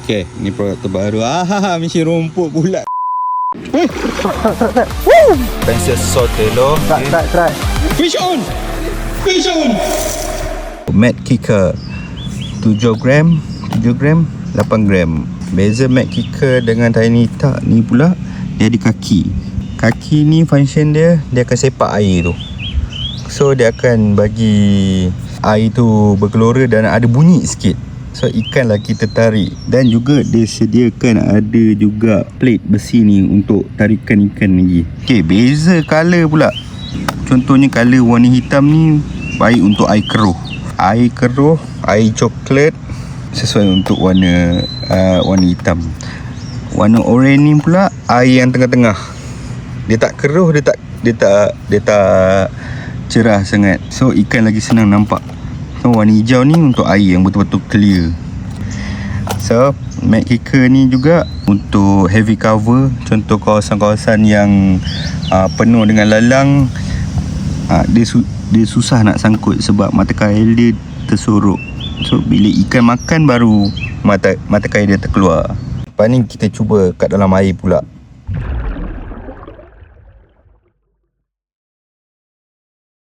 Okay, ni produk terbaru. Mesin rumput pula. Pencil Sotelo. Try. Fish on! Fish on! Mat kicker 7 gram, 8 gram. Beza mat kicker dengan tiny tak ni pula, dia ada kaki. Kaki ni function dia akan sepak air tu. So dia akan bagi air tu bergelora dan ada bunyi sikit. So ikan lagi tertarik. Dan juga dia sediakan ada juga plate besi ni untuk tarikan ikan lagi. Okay, beza colour pula. Contohnya colour warna hitam ni baik untuk air keruh. Air keruh, air coklat sesuai untuk warna hitam. Warna oranye ni pula air yang tengah-tengah. Dia tak keruh, dia tak cerah sangat. So ikan lagi senang nampak. So warna hijau ni untuk air yang betul-betul clear. So mat kicker ni juga untuk heavy cover. Contoh kawasan-kawasan yang penuh dengan lalang, dia susah nak sangkut sebab mata kail dia tersorok. So bila ikan makan baru mata kail dia terkeluar. Lepas ni kita cuba kat dalam air pula.